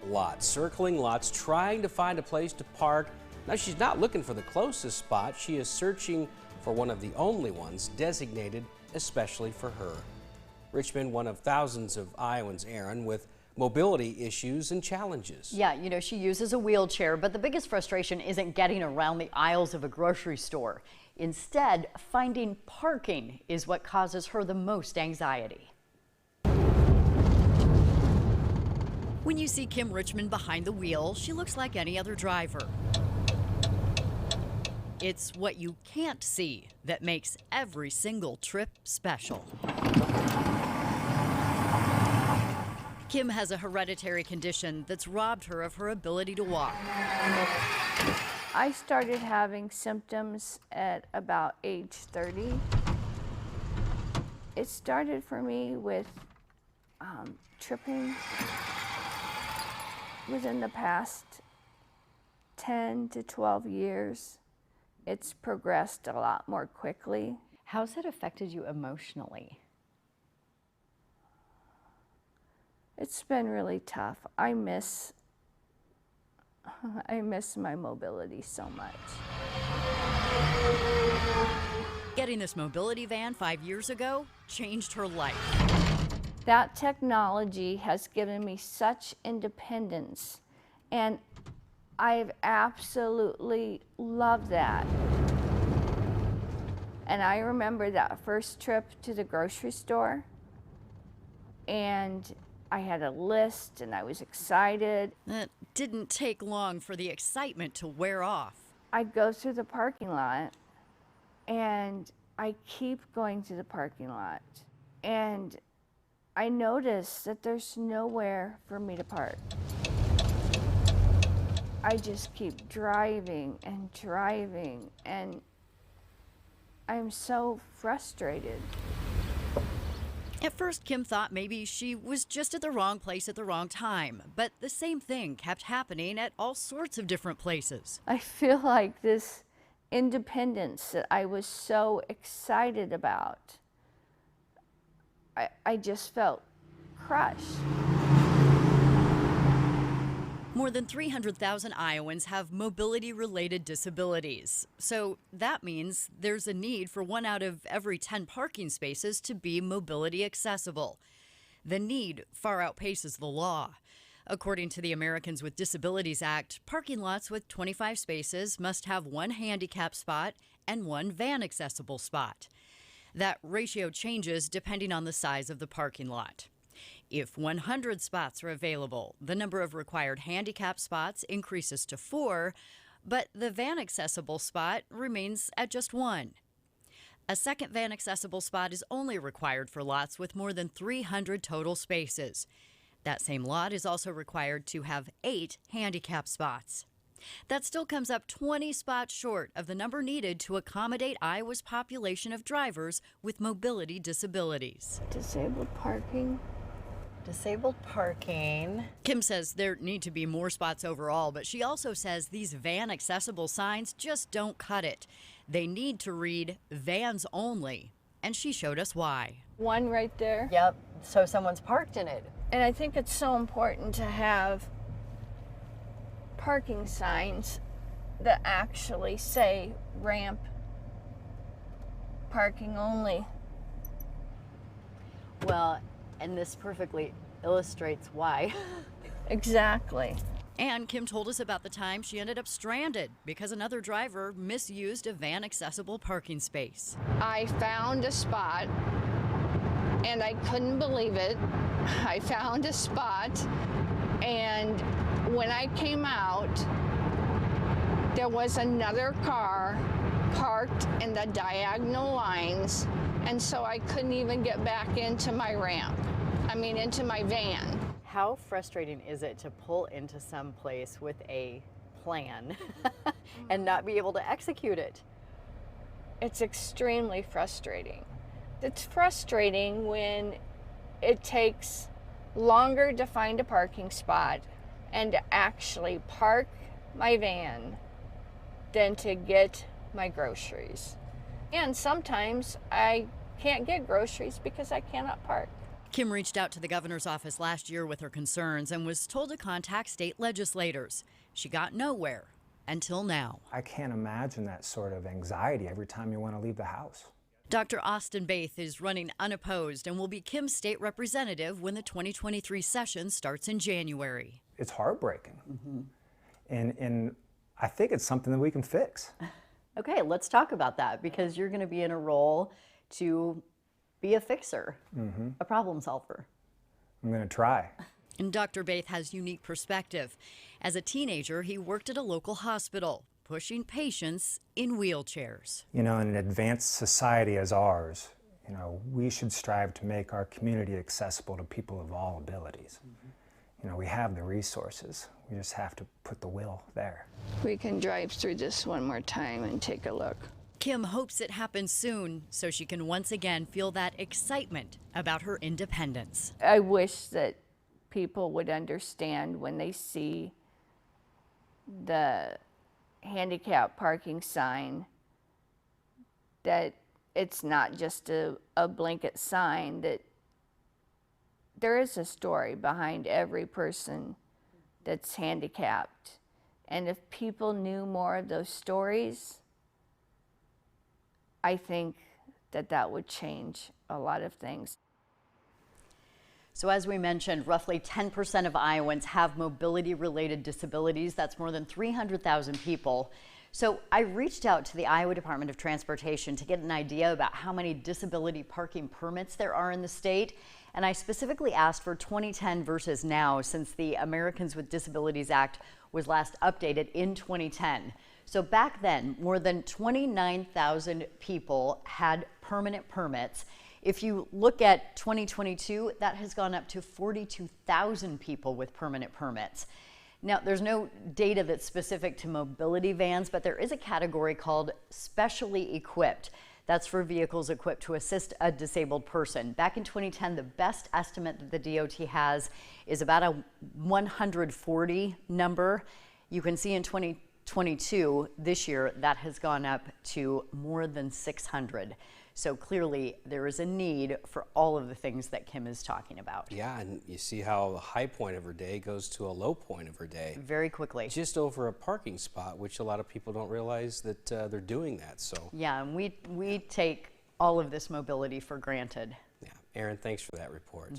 lots, circling lots, trying to find a place to park. Now, she's not looking for the closest spot. She is searching for one of the only ones designated especially for her. Richmond, one of thousands of Iowans, Aaron, with mobility issues and challenges. Yeah, you know, she uses a wheelchair, but the biggest frustration isn't getting around the aisles of a grocery store. Instead, finding parking is what causes her the most anxiety. When you see Kim Richmond behind the wheel, she looks like any other driver. It's what you can't see that makes every single trip special. Kim has a hereditary condition that's robbed her of her ability to walk. I started having symptoms at about age 30. It started for me with tripping. Within the past 10 to 12 years, it's progressed a lot more quickly. How's it affected you emotionally? It's been really tough. I miss my mobility so much. Getting this mobility van 5 years ago changed her life. That technology has given me such independence, and I've absolutely loved that. And I remember that first trip to the grocery store, and I had a list and I was excited. It didn't take long for the excitement to wear off. I'd go through the parking lot, and I keep going to the parking lot, and I notice that there's nowhere for me to park. I just keep driving, and I'm so frustrated. At first, Kim thought maybe she was just at the wrong place at the wrong time, but the same thing kept happening at all sorts of different places. I feel like this independence that I was so excited about, I just felt crushed. More than 300,000 Iowans have mobility-related disabilities. So that means there's a need for 1 out of every 10 parking spaces to be mobility accessible. The need far outpaces the law. According to the Americans with Disabilities Act, parking lots with 25 spaces must have 1 handicap spot and 1 van accessible spot. That ratio changes depending on the size of the parking lot. If 100 spots are available, the number of required handicap spots increases to 4, but the van accessible spot remains at just 1. A second van accessible spot is only required for lots with more than 300 total spaces. That same lot is also required to have 8 handicap spots. That still comes up 20 spots short of the number needed to accommodate Iowa's population of drivers with mobility disabilities. Disabled parking. Disabled parking. Kim says there need to be more spots overall, but she also says these van accessible signs just don't cut it. They need to read vans only, and she showed us why. One right there. Yep, so someone's parked in it. And I think it's so important to have parking signs that actually say ramp parking only. Well, and this perfectly illustrates why. Exactly. And Kim told us about the time she ended up stranded because another driver misused a van accessible parking space. I found a spot and I couldn't believe it. I found a spot, and when I came out, there was another car parked in the diagonal lines, and so I couldn't even get back into my into my van. How frustrating is it to pull into some place with a plan and not be able to execute it? It's extremely frustrating. It's frustrating when it takes longer to find a parking spot and to actually park my van than to get my groceries. And sometimes I can't get groceries because I cannot park. Kim reached out to the governor's office last year with her concerns and was told to contact state legislators. She got nowhere until now. I can't imagine that sort of anxiety every time you want to leave the house. Dr. Austin Baith is running unopposed and will be Kim's state representative when the 2023 session starts in January. It's heartbreaking. And I think it's something that we can fix. Okay, let's talk about that, because you're going to be in a role to be a fixer, a problem solver. I'm going to try. And Dr. Baith has unique perspective. As a teenager, he worked at a local hospital, pushing patients in wheelchairs. You know, in an advanced society as ours, you know, we should strive to make our community accessible to people of all abilities. You know, we have the resources. We just have to put the will there. We can drive through this one more time and take a look. Kim hopes it happens soon so she can once again feel that excitement about her independence. I wish that people would understand when they see the handicap parking sign that it's not just a blanket sign, that there is a story behind every person that's handicapped. And if people knew more of those stories, I think that would change a lot of things. So as we mentioned, roughly 10% of Iowans have mobility-related disabilities. That's more than 300,000 people. So I reached out to the Iowa Department of Transportation to get an idea about how many disability parking permits there are in the state. And I specifically asked for 2010 versus now, since the Americans with Disabilities Act was last updated in 2010. So back then, more than 29,000 people had permanent permits. If you look at 2022, that has gone up to 42,000 people with permanent permits. Now, there's no data that's specific to mobility vans, but there is a category called specially equipped. That's for vehicles equipped to assist a disabled person. Back in 2010, the best estimate that the DOT has is about a 140 number. You can see in 2022, this year, that has gone up to more than 600. So clearly, there is a need for all of the things that Kim is talking about. Yeah, and you see how the high point of her day goes to a low point of her day. Very quickly. Just over a parking spot, which a lot of people don't realize that they're doing that. So yeah, and we take all of this mobility for granted. yeah, Aaron, thanks for that report.